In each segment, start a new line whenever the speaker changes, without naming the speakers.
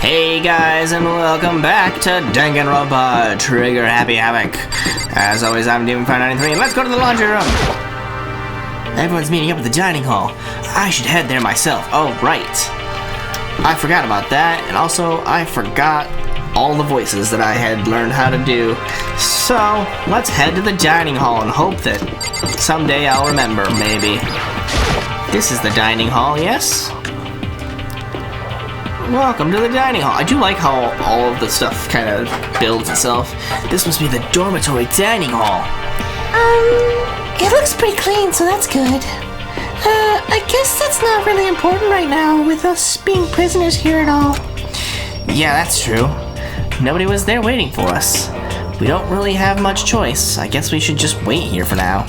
Hey guys, and welcome back to Danganronpa, Trigger Happy Havoc. As always, I'm Demon593, and let's go to the laundry room. Everyone's meeting up at the dining hall. I should head there myself. Oh, right. I forgot about that, and also I forgot all the voices that I had learned how to do. So, let's head to the dining hall and hope that someday I'll remember, maybe. This is the dining hall, yes? Welcome to the dining hall. I do like how all of the stuff kind of builds itself. This must be the dormitory dining hall.
It looks pretty clean, so that's good. I guess that's not really important right now with us being prisoners here at all.
Yeah, that's true. Nobody was there waiting for us. We don't really have much choice. I guess we should just wait here for now.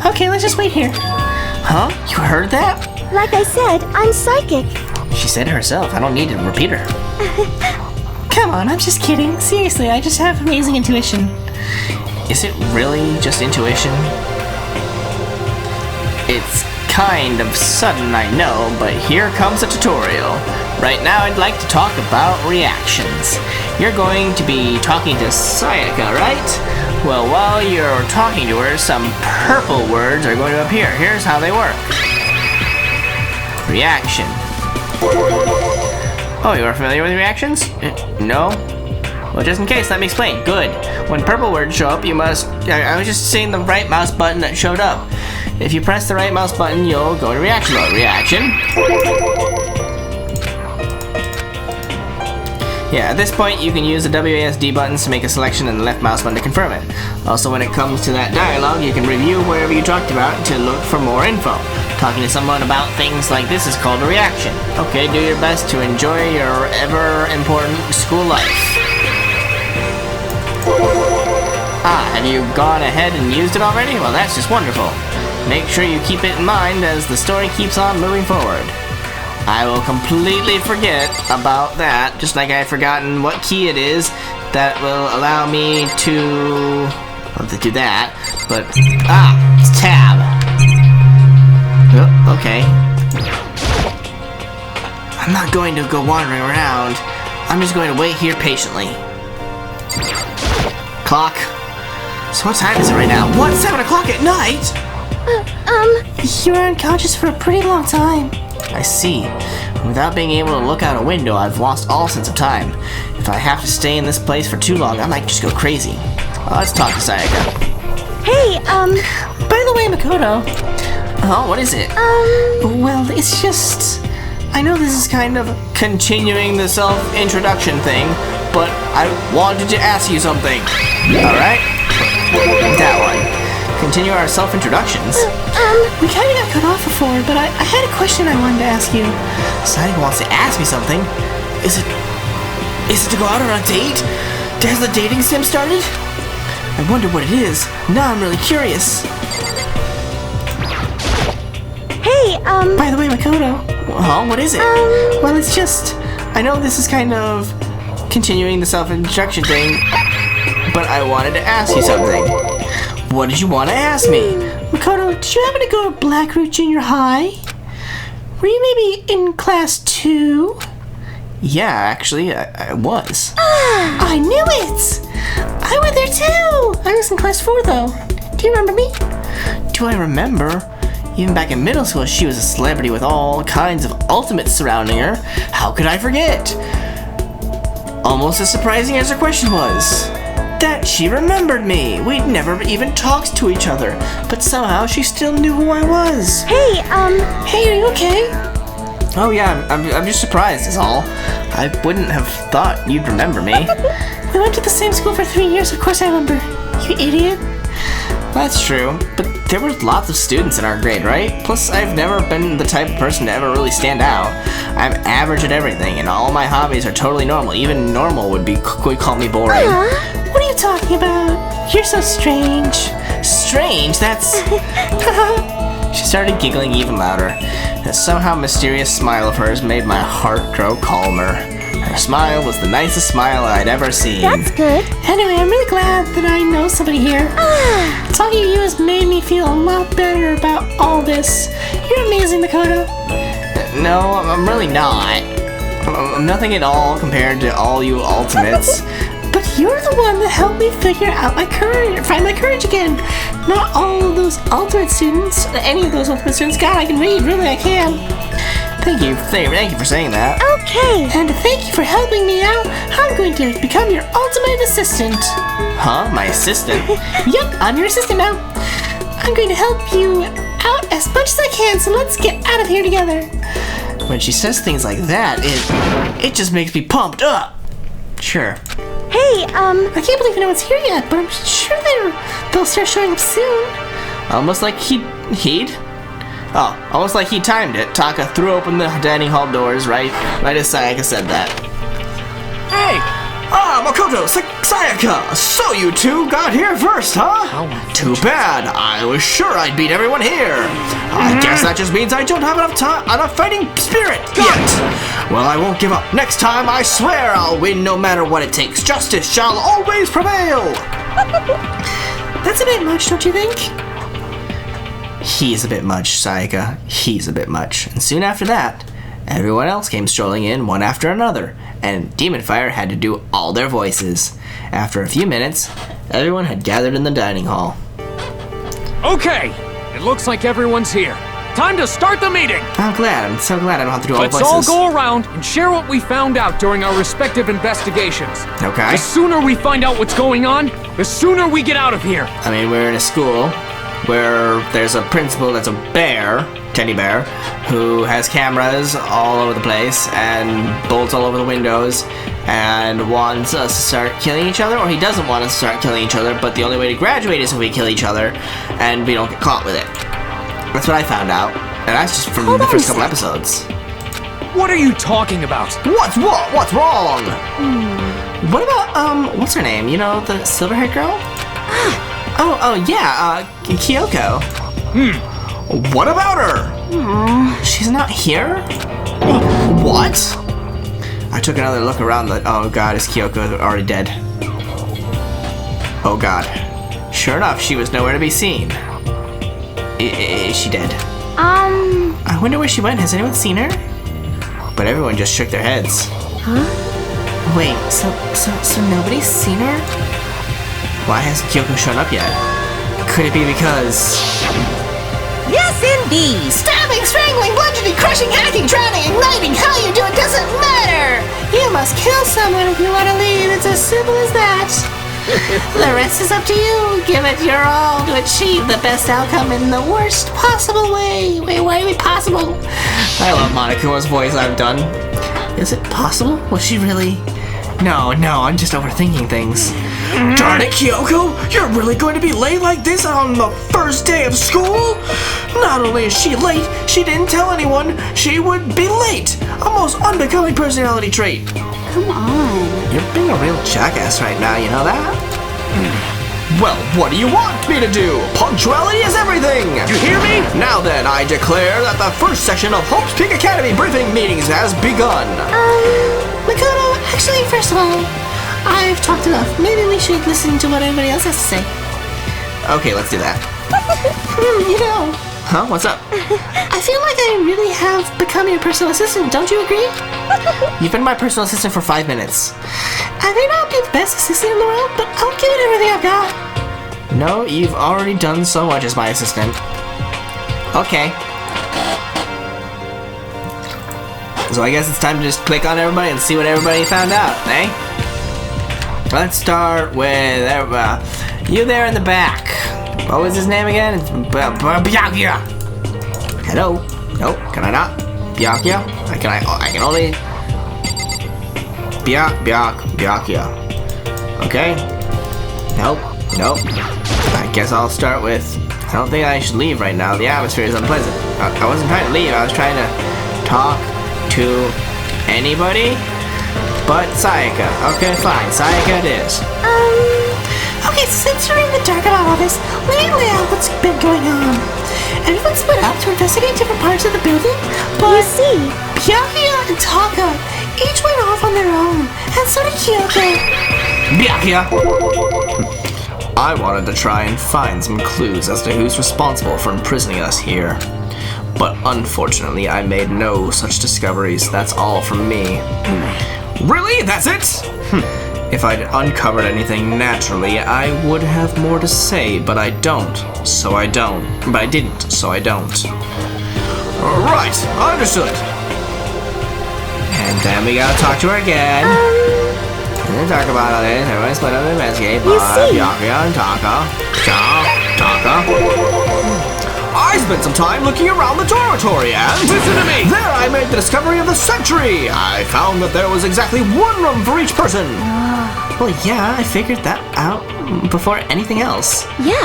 Okay, let's just wait here.
Huh? You heard that?
Like I said, I'm psychic.
She said it herself. I don't need to repeat her.
Come on, I'm just kidding. Seriously, I just have amazing intuition.
Is it really just intuition? It's kind of sudden, I know, but here comes a tutorial. Right now, I'd like to talk about reactions. You're going to be talking to Sayaka, right? Well, while you're talking to her, some purple words are going to appear. Here's how they work. Reaction. Oh, you are familiar with reactions? No? Well, just in case, let me explain. Good. When purple words show up, you must... I was just saying the right mouse button that showed up. If you press the right mouse button, you'll go to reaction mode. Reaction. Yeah, at this point, you can use the WASD buttons to make a selection and the left mouse button to confirm it. Also, when it comes to that dialogue, you can review wherever you talked about to look for more info. Talking to someone about things like this is called a reaction. Okay, do your best to enjoy your ever-important school life. Have you gone ahead and used it already? Well, that's just wonderful. Make sure you keep it in mind as the story keeps on moving forward. I will completely forget about that, just like I've forgotten what key it is that will allow me to do that, but, it's tab. Oh, okay. I'm not going to go wandering around. I'm just going to wait here patiently. Clock. So what time is it right now? What? 7 o'clock at night?
You were unconscious for a pretty long time.
I see. Without being able to look out a window, I've lost all sense of time. If I have to stay in this place for too long, I might just go crazy. Let's talk to Sayaka.
Hey,
By the way, Makoto.
Oh, what is it?
Well, it's just... I know this is kind of...
Continuing the self-introduction thing, but I wanted to ask you something. Alright? That one. Continue our self-introductions.
We kind of got cut off before, but I had a question I wanted to ask you.
Sayaka wants to ask me something. Is it to go out on a date? Has the dating sim started? I wonder what it is. Now I'm really curious.
hey,
By the way, Makoto.
Well, what is it?
Well, it's just...
I know this is kind of continuing the self-introduction thing, but I wanted to ask you something. What did you want to ask me?
Makoto, did you happen to go to Blackroot Junior High? Were you maybe in class 2?
Yeah, actually, I was.
I knew it! I went there too! I was in class 4 though. Do you remember me?
Do I remember? Even back in middle school, she was a celebrity with all kinds of ultimates surrounding her. How could I forget? Almost as surprising as her question was. That she remembered me. We'd never even talked to each other, but somehow she still knew who I was.
hey,
Hey, are you okay?
Oh yeah, I'm just surprised is all. I wouldn't have thought you'd remember me.
We went to the same school for 3 years, of course I remember. You idiot.
That's true, but there were lots of students in our grade, right? Plus, I've never been the type of person to ever really stand out. I'm average at everything, and all my hobbies are totally normal. Even normal would call me boring.
What are you talking about? You're so strange.
Strange? That's... She started giggling even louder. That somehow mysterious smile of hers made my heart grow calmer. Her smile was the nicest smile I'd ever seen.
that's good.
Anyway, I'm really glad that I know somebody here. Talking to you has made me feel a lot better about all this. You're amazing, Makoto.
No, I'm really not. Nothing at all compared to all you ultimates.
But you're the one that helped me figure out my courage, find my courage again. Not all of those ultimate students, any of those ultimate students. God, I can read, really, I can.
Thank you for saying that.
Okay.
And to thank you for helping me out, I'm going to become your ultimate assistant.
Huh? My assistant?
Yep, I'm your assistant now. I'm going to help you out as much as I can, so let's get out of here together.
When she says things like that, it just makes me pumped up. Sure.
Hey,
I can't believe no one's here yet, but I'm sure they'll start showing up soon.
Almost like he'd? Oh, almost like he timed it. Taka threw open the dining hall doors right as Sayaka said that. Hey! Makoto, Sayaka! So you two got here first, huh? Too bad. I was sure I'd beat everyone here. I guess that just means I don't have enough fighting spirit yet. Well, I won't give up. Next time, I swear I'll win no matter what it takes. Justice shall always prevail.
That's a bit much, don't you think?
He's a bit much, Sayaka. He's a bit much. And soon after that, everyone else came strolling in one after another, and Demon Fire had to do all their voices. After a few minutes, everyone had gathered in the dining hall.
Okay, it looks like everyone's here. Time to start the meeting.
I'm so glad I don't have to do all the
Let's
voices.
all go around and share what we found out during our respective investigations.
Okay.
The sooner we find out what's going on, the sooner we get out of here.
I mean, we're in a school where there's a principal that's a bear, teddy bear, who has cameras all over the place and bolts all over the windows and wants us to start killing each other, or he doesn't want us to start killing each other, but the only way to graduate is if we kill each other and we don't get caught with it. That's what I found out, and that's just from the first couple episodes.
What are you talking about?
What's wrong? What about, what's her name? You know, the silver-haired girl? Kyoko. What about her? She's not here? What? I took another look around oh god, is Kyoko already dead? Oh god. Sure enough, she was nowhere to be seen. Is she dead? I wonder where she went. Has anyone seen her? But everyone just shook their heads.
Huh? Wait, so nobody's seen her?
Why hasn't Kyoko shown up yet? Could it be because...
Yes, indeed! Stabbing, strangling, bludgeoning, crushing, hacking, drowning, igniting, how you do it doesn't matter! You must kill someone if you want to leave. It's as simple as that. The rest is up to you. Give it your all to achieve the best outcome in the worst possible way. Wait, why are we possible?
I love Monaco's voice I've done. Is it possible? Was she really... No, I'm just overthinking things. Darn it, Kyoko! You're really going to be late like this on the first day of school? Not only is she late, she didn't tell anyone she would be late. A most unbecoming personality trait.
Come on.
You're being a real jackass right now, you know that? Well, what do you want me to do? Punctuality is everything!
You hear me?
Now then, I declare that the first session of Hope's Peak Academy briefing meetings has begun.
Makoto, actually, first of all, I've talked enough. Maybe we should listen to what everybody else has to say.
Okay, let's do that.
You know.
Huh? What's up?
I feel like I really have become your personal assistant. Don't you agree?
You've been my personal assistant for 5 minutes.
I may not be the best assistant in the world, but I'll give it everything I've got.
No, you've already done so much as my assistant. Okay. So I guess it's time to just click on everybody and see what everybody found out, eh? Let's start with you there in the back. What was his name again? Byakuya. Hello? Nope, can I not? Byakuya? I can only... Byakuya. Okay. Nope. I guess I'll start with... I don't think I should leave right now. The atmosphere is unpleasant. I wasn't trying to leave. I was trying to talk to anybody but Sayaka. Okay, fine. Sayaka it is.
Okay, since you're in the dark about all this, let me lay out what's been going on. Everyone split up to investigate different parts of the building, but...
You see?
Byakuya and Taka each went off on their own, and so did Kyoko.
Byakuya! I wanted to try and find some clues as to who's responsible for imprisoning us here. But unfortunately, I made no such discoveries. That's all from me. Really? That's it? If I'd uncovered anything naturally, I would have more to say, but I don't. So I don't. But I didn't, so I don't. Right, understood. And then we gotta talk to her again. We're gonna talk about all this. Everyone split up and investigate. Byakuya and Taka. I spent some time looking around the dormitory and...
Listen to me!
There I made the discovery of the century! I found that there was exactly one room for each person! Well, yeah, I figured that out before anything else.
Yeah.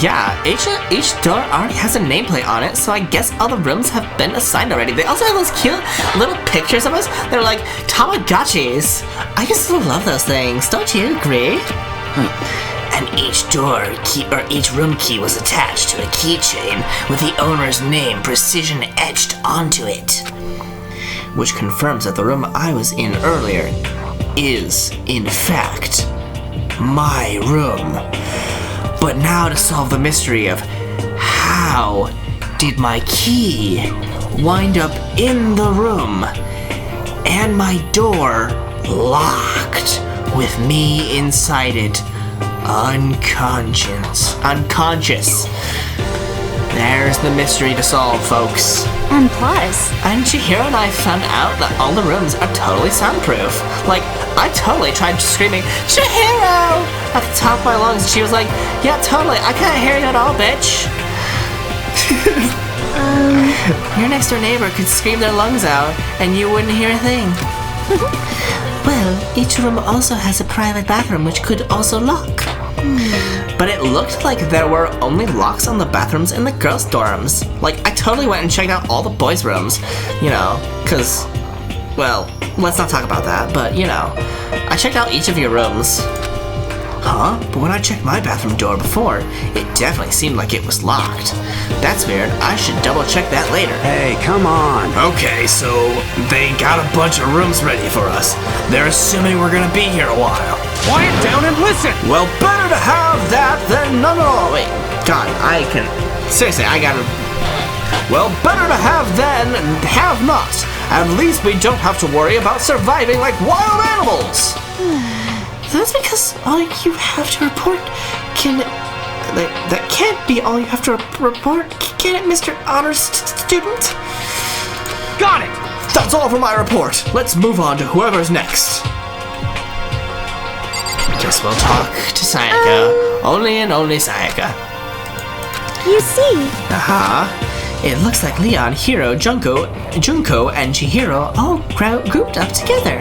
Yeah, each door already has a nameplate on it, so I guess all the rooms have been assigned already. They also have those cute little pictures of us. They're like Tamagotchis. I just love those things. Don't you agree? And each door key or each room key was attached to a keychain with the owner's name precision etched onto it, which confirms that the room I was in earlier is, in fact, my room. But now to solve the mystery of how did my key wind up in the room and my door locked with me inside it, unconscious. There's the mystery to solve, folks.
And plus,
And Chihiro and I found out that all the rooms are totally soundproof. Like, I totally tried screaming, Chihiro! At the top of my lungs, and she was like, yeah, totally, I can't hear you at all, bitch. Your next door neighbor could scream their lungs out, and you wouldn't hear a thing. Well, each room also has a private bathroom which could also lock. But it looked like there were only locks on the bathrooms in the girls' dorms. Like, I totally went and checked out all the boys' rooms, you know, cause, well, let's not talk about that, but, you know, I checked out each of your rooms. Huh? But when I checked my bathroom door before, it definitely seemed like it was locked. That's weird. I should double check that later.
Hey, come on.
Okay, so they got a bunch of rooms ready for us. They're assuming we're gonna be here a while.
Quiet down and listen!
Well, better to have that than none at all. Wait, God, I can... Seriously, I gotta... Well, better to have than have not. At least we don't have to worry about surviving like wild animals. That's because all you have to report can... That can't be all you have to report, can it, Mr. Honors Student?
Got it!
That's all for my report. Let's move on to whoever's next. Guess we'll talk to Sayaka. Only and only Sayaka.
you see,
It looks like Leon, Hiro, Junko, and Chihiro all grouped up together.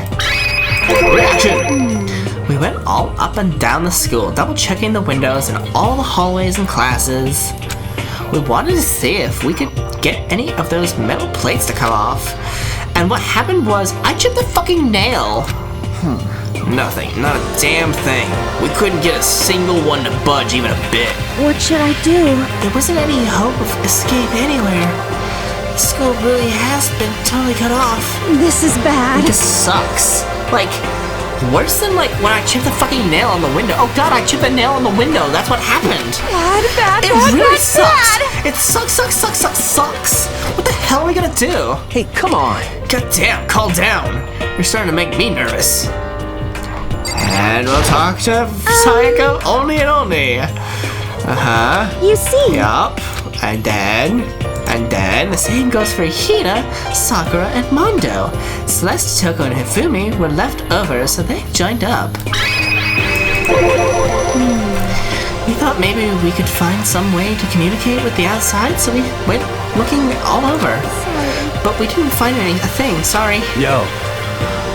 Reaction! We went all up and down the school, double checking the windows in all the hallways and classes. We wanted to see if we could get any of those metal plates to come off. And what happened was, I chipped a fucking nail. Nothing, not a damn thing. We couldn't get a single one to budge even a bit.
what should I do?
There wasn't any hope of escape anywhere. The school really has been totally cut off.
This is bad.
This sucks. Like, worse than like when I chipped the fucking nail on the window. Oh god, I chipped a nail on the window. That's what happened.
Bad,
It really sucks. It sucks. What the hell are we gonna do?
Hey, come on.
God damn, calm down. You're starting to make me nervous. And we'll talk to Sayaka only and only.
You see,
Yup. And then the same goes for Hina, Sakura, and Mondo. Celeste, Toko, and Hifumi were left over, so they joined up. We thought maybe we could find some way to communicate with the outside, so we went looking all over. But we didn't find a thing, sorry.
Yo.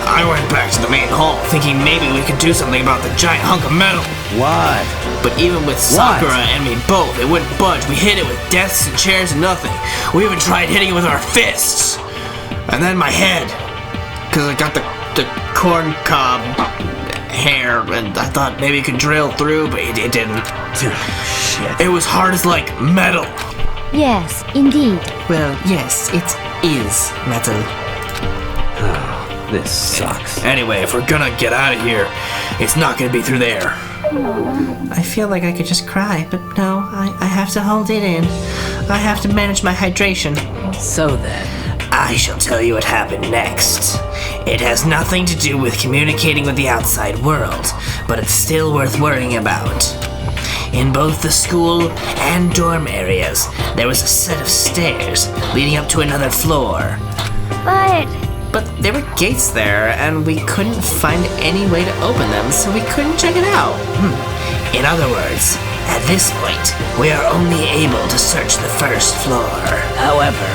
I went back to the main hall, thinking maybe we could do something about the giant hunk of metal.
What?
But even with Sakura and me both, it wouldn't budge. We hit it with desks and chairs and nothing. We even tried hitting it with our fists. And then my head. Because I got the corn cob hair, and I thought maybe it could drill through, but it didn't.
Shit.
It was hard as like metal.
yes, indeed.
Well, yes, it is metal.
This sucks.
Anyway, if we're gonna get out of here, it's not gonna be through there. I feel like I could just cry, but no, I have to hold it in. I have to manage my hydration.
So then...
I shall tell you what happened next. It has nothing to do with communicating with the outside world, but it's still worth worrying about. In both the school and dorm areas, there was a set of stairs leading up to another floor. But there were gates there, and we couldn't find any way to open them, so we couldn't check it out. In other words, at this point, we are only able to search the first floor. However,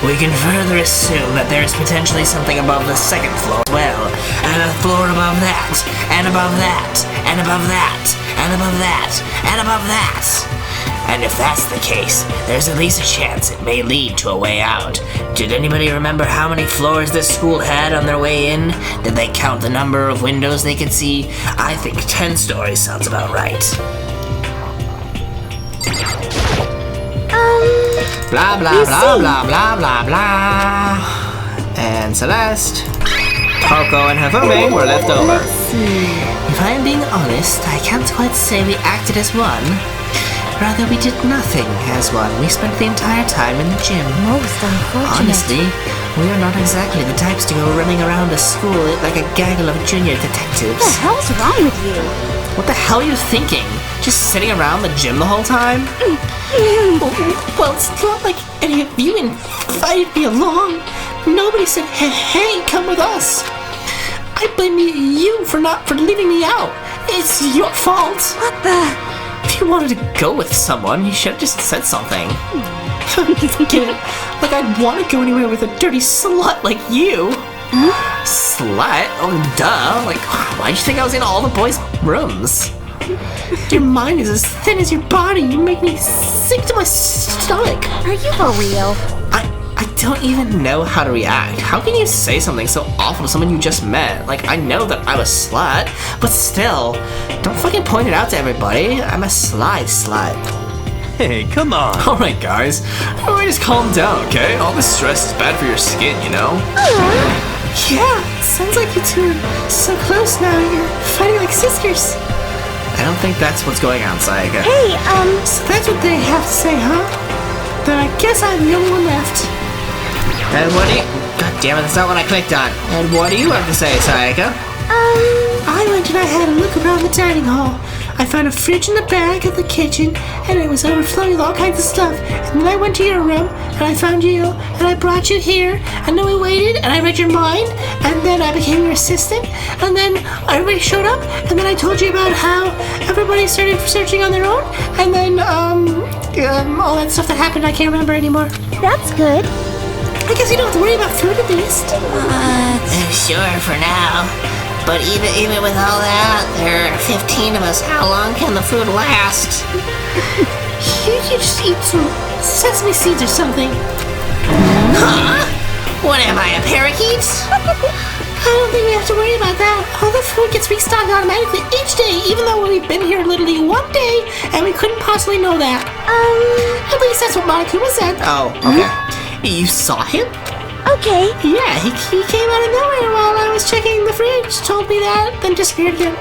we can further assume that there is potentially something above the second floor as well, and a floor above that, and above that, and above that, and above that, and above that. And if that's the case, there's at least a chance it may lead to a way out. Did anybody remember how many floors this school had on their way in? Did they count the number of windows they could see? I think 10 stories sounds about right. Blah, blah, blah, blah, blah, blah, blah. And Celeste, Coco, and Hifumi were left over. If I'm being honest, I can't quite say we acted as one. Rather, we did nothing as one. We spent the entire time in the gym.
Most unfortunate.
Honestly, we are not exactly the types to go running around a school like a gaggle of junior detectives.
What the hell's wrong with you?
What the hell are you thinking? Just sitting around the gym the whole time? Well, it's not like any of you invited me along. Nobody said, hey, come with us. I blame you for leaving me out. It's your fault.
What the?
If you wanted to go with someone, you should have just said something. Get it? Like I'd want to go anywhere with a dirty slut like you. Slut? Oh, duh. Like, why'd you think I was in all the boys' rooms? Your mind is as thin as your body. You make me sick to my stomach.
Are you for real?
I don't even know how to react. How can you say something so awful to someone you just met? Like, I know that I'm a slut, but still, don't fucking point it out to everybody. I'm a sly slut.
Hey, come on.
Alright guys, everybody just calm down, okay? All this stress is bad for your skin, you know?
Yeah, sounds like you two are so close now. You're fighting like sisters.
I don't think that's what's going on, Sayaka.
Hey,
So that's what they have to say, huh? Then I guess I'm the only one left.
And what do you... God damn it, that's not what I clicked on. And what do you have to say, Sayaka?
I went and I had a look around the dining hall. I found a fridge in the back of the kitchen, and it was overflowing with all kinds of stuff. And then I went to your room, and I found you, and I brought you here, and then we waited, and I read your mind, and then I became your assistant, and then everybody showed up, and then I told you about how everybody started searching on their own, and then, all that stuff that happened I can't remember anymore.
that's good.
I guess you don't have to worry about food at least.
Sure, for now. But even with all that, there are 15 of us. How long can the food last?
You just eat some sesame seeds or something.
Huh? What am I, a parakeet?
I don't think we have to worry about that. All the food gets restocked automatically each day, even though we've been here literally one day, and we couldn't possibly know that. At least that's what Monokuma said.
Oh, okay. You saw him?
Okay.
Yeah, he came out of nowhere while I was checking the fridge, told me that, then disappeared again.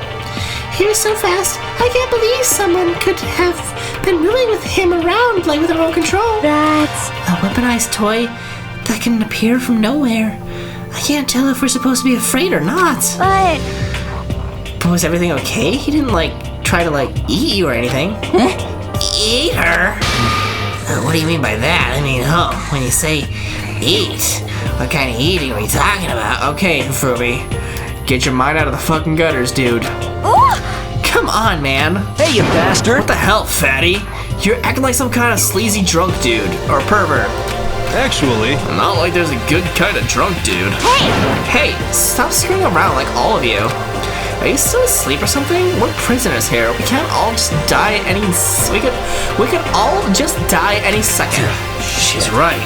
He was so fast, I can't believe someone could have been willing with him around, like with remote control.
That's...
A weaponized toy that can appear from nowhere. I can't tell if we're supposed to be afraid or not.
But
Was everything okay? He didn't, try to, eat you or anything. Eat her? What do you mean by that? I mean, when you say eat, what kind of eating are we talking about? Okay, Hifumi, get your mind out of the fucking gutters, dude. Come on, man.
Hey, you bastard.
What the hell, fatty? You're acting like some kind of sleazy drunk dude, or pervert.
Actually,
Not like there's a good kind of drunk dude. Hey, stop screwing around like all of you. Are you still asleep or something? We're prisoners here. We can't all just die any... We could all just die any second. She's right.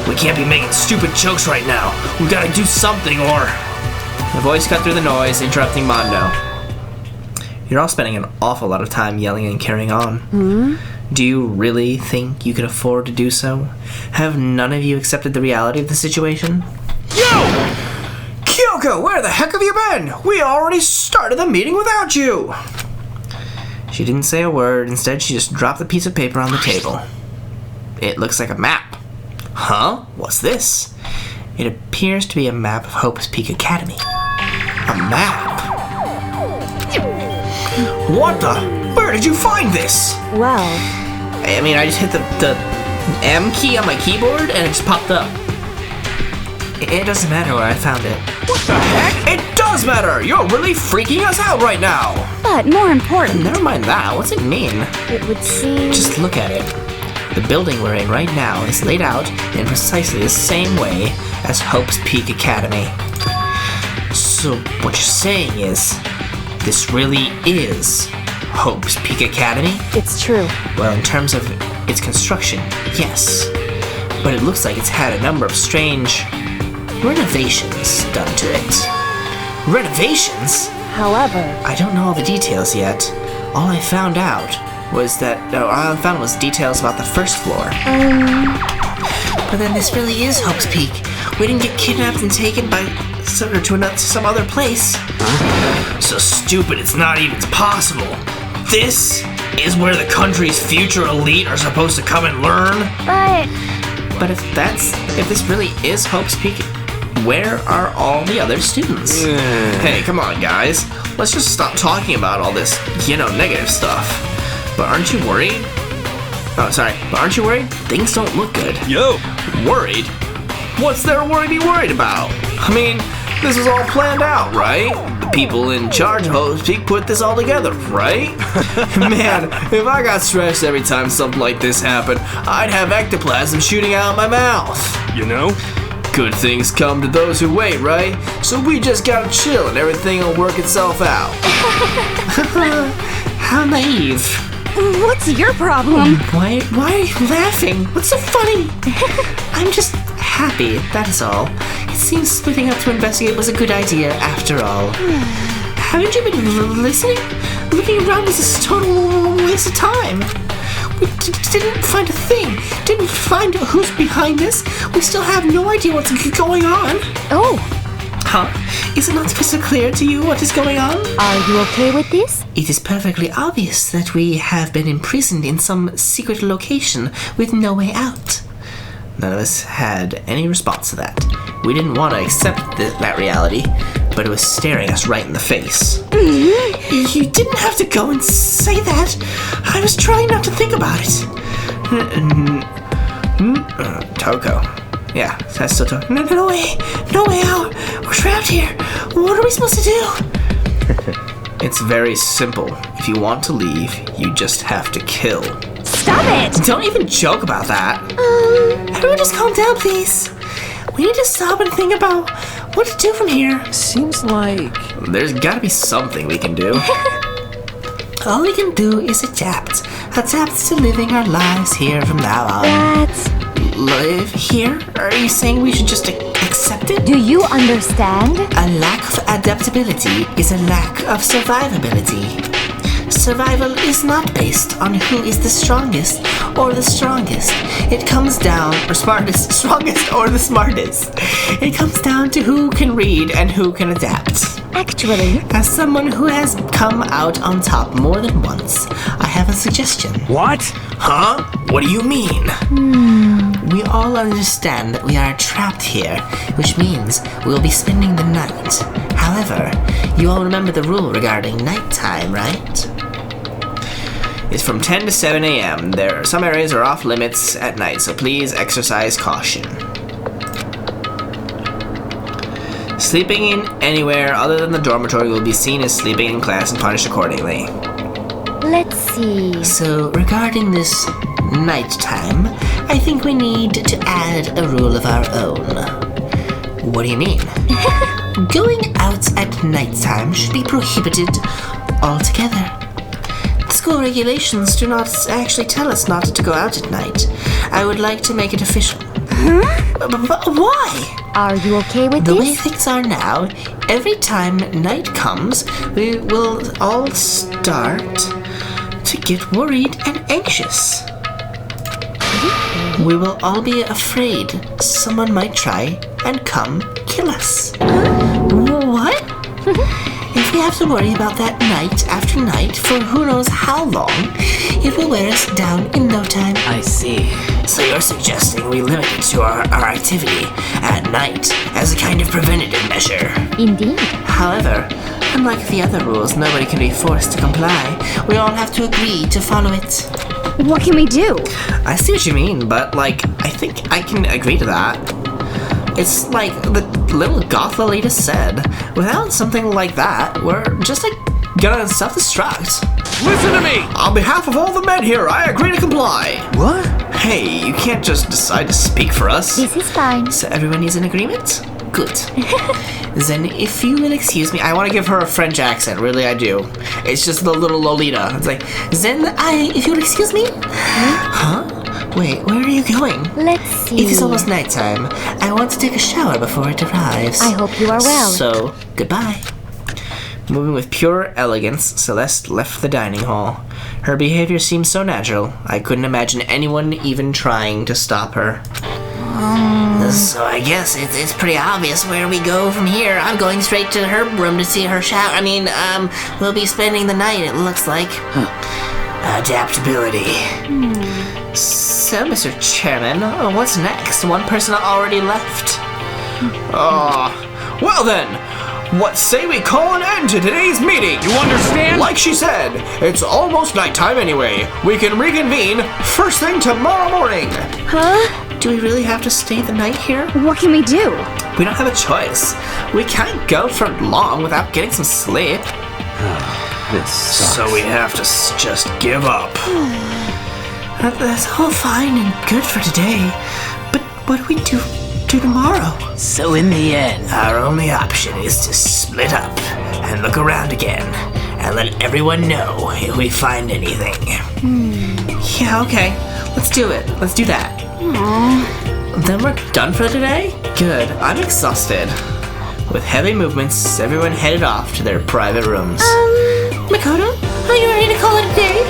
We can't be making stupid jokes right now. We gotta do something or... The voice cut through the noise, interrupting Mondo. You're all spending an awful lot of time yelling and carrying on. Do you really think you can afford to do so? Have none of you accepted the reality of the situation?
yo!
Toko, where the heck have you been? We already started the meeting without you. She didn't say a word. Instead, she just dropped the piece of paper on the table. It looks like a map. Huh? What's this? It appears to be a map of Hope's Peak Academy. A map? What the? Where did you find this?
Well,
I mean, I just hit the M key on my keyboard and it just popped up. It doesn't matter where I found it.
What the heck?
It does matter! You're really freaking us out right now!
but more important,
Never mind that. What's it mean?
it would seem...
Just look at it. The building we're in right now is laid out in precisely the same way as Hope's Peak Academy. So what you're saying is, this really is Hope's Peak Academy?
It's true.
Well, in terms of its construction, yes. But it looks like it's had a number of strange renovations done to it. Renovations?
However,
I don't know all the details yet. All I found out was details about the first floor. But then this really is Hope's Peak. We didn't get kidnapped and taken by to some other place. So stupid it's not even possible. This is where the country's future elite are supposed to come and learn?
but...
But if this really is Hope's Peak, where are all the other students? Hey, come on, guys. Let's just stop talking about all this, negative stuff. But aren't you worried? But aren't you worried? Things don't look good.
Yo!
Worried? What's there to be worried about? I mean, this was all planned out, right? The people in charge of Hope's Peak put this all together, right? Man, if I got stressed every time something like this happened, I'd have ectoplasm shooting out my mouth.
You know?
Good things come to those who wait, right? So we just gotta chill and everything will work itself out. How naive.
What's your problem?
Why are you laughing? What's so funny? I'm just happy, that is all. It seems splitting up to investigate was a good idea after all. Haven't you been listening? Looking around was a total waste of time. We didn't find a thing. Didn't find who's behind this. We still have no idea what's going on.
Oh,
Huh? Is it not crystal clear to you what is going on?
are you okay with this?
It is perfectly obvious that we have been imprisoned in some secret location with no way out. None of us had any response to that. We didn't want to accept that reality, but it was staring us right in the face. You didn't have to go and say that. I was trying not to think about it. Toko. Yeah, that's still Toko. No way out. We're trapped here. What are we supposed to do? It's very simple. If you want to leave, you just have to kill.
Stop it!
Don't even joke about that. Everyone just calm down, please. We need to stop and think about what to do from here.
Seems like...
There's gotta be something we can do. All we can do is adapt. Adapt to living our lives here from now on.
That's...
Live here? Are you saying we should just accept it?
Do you understand?
A lack of adaptability is a lack of survivability. Survival is not based on who is the strongest or the strongest. It comes down, or strongest or the smartest. It comes down to who can read and who can adapt.
Actually,
As someone who has come out on top more than once, I have a suggestion.
What?
Huh? What do you mean? We all understand that we are trapped here, which means we'll be spending the night. However, you all remember the rule regarding nighttime, right? It's from 10 to 7 a.m. Some areas are off limits at night, so please exercise caution. Sleeping in anywhere other than the dormitory will be seen as sleeping in class and punished accordingly.
let's see.
So, regarding this nighttime, I think we need to add a rule of our own. What do you mean? Going out at nighttime should be prohibited altogether. The school regulations do not actually tell us not to go out at night. I would like to make it official. But why?
Are you okay with
The
this?
way things are now, every time night comes, we will all start to get worried and anxious. We will all be afraid someone might try and come kill us.
have to worry about that night after night for who knows how long. It will wear us down in no time.
I see.
So you're suggesting we limit it to our activity at night as a kind of preventative measure.
Indeed.
However, unlike the other rules, nobody can be forced to comply. We all have to agree to follow it.
What can we do?
I see what you mean, but, like, I think I can agree to that. It's like the little goth Lolita said. Without something like that, we're just, like, gonna self-destruct.
Listen to me!
On behalf of all the men here, I agree to comply.
What?
Hey, you can't just decide to speak for us.
This is fine.
So everyone is in agreement? Good. Then if you will excuse me,
I want to give her a French accent, really I do. It's just the little Lolita. It's like,
if you'll excuse me? Huh? Wait, where are you going?
Let's see.
It is almost nighttime. I want to take a shower before it arrives.
I hope you are well.
So, goodbye.
moving with pure elegance, Celeste left the dining hall. Her behavior seemed so natural, I couldn't imagine anyone even trying to stop her.
So I guess it's pretty obvious where we go from here. I'm going straight to her room to see her shower. We'll be spending the night, it looks like. Adaptability.
So, Mr. Chairman, what's next? One person already left.
Well then, what say we call an end to today's meeting?
You understand?
Like she said, it's almost nighttime anyway. We can reconvene first thing tomorrow morning.
Huh?
Do we really have to stay the night here?
What can we do?
We don't have a choice. We can't go for long without getting some sleep.
This sucks.
So we have to just give up.
That's all fine and good for today. But what do we do tomorrow?
So in the end, our only option is to split up and look around again and let everyone know if we find anything. Yeah, okay. Let's do it. Let's do that. Then we're done for today? Good. I'm exhausted. With heavy movements, everyone headed off to their private rooms.
Makoto, are you ready to call it a day?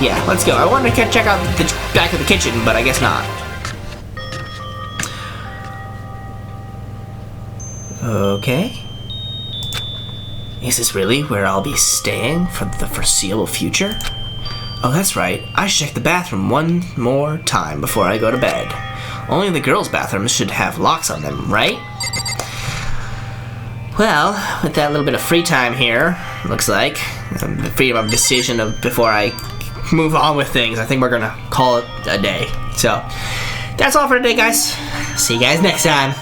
Yeah, let's go. I wanted to check out the back of the kitchen, but I guess not. Okay. Is this really where I'll be staying for the foreseeable future? Oh, that's right. I should check the bathroom one more time before I go to bed. Only the girls' bathrooms should have locks on them, right? Well, with that little bit of free time here, looks like, the freedom of decision of before I move on with things, I think we're gonna call it a day. So, that's all for today, guys. See you guys next time.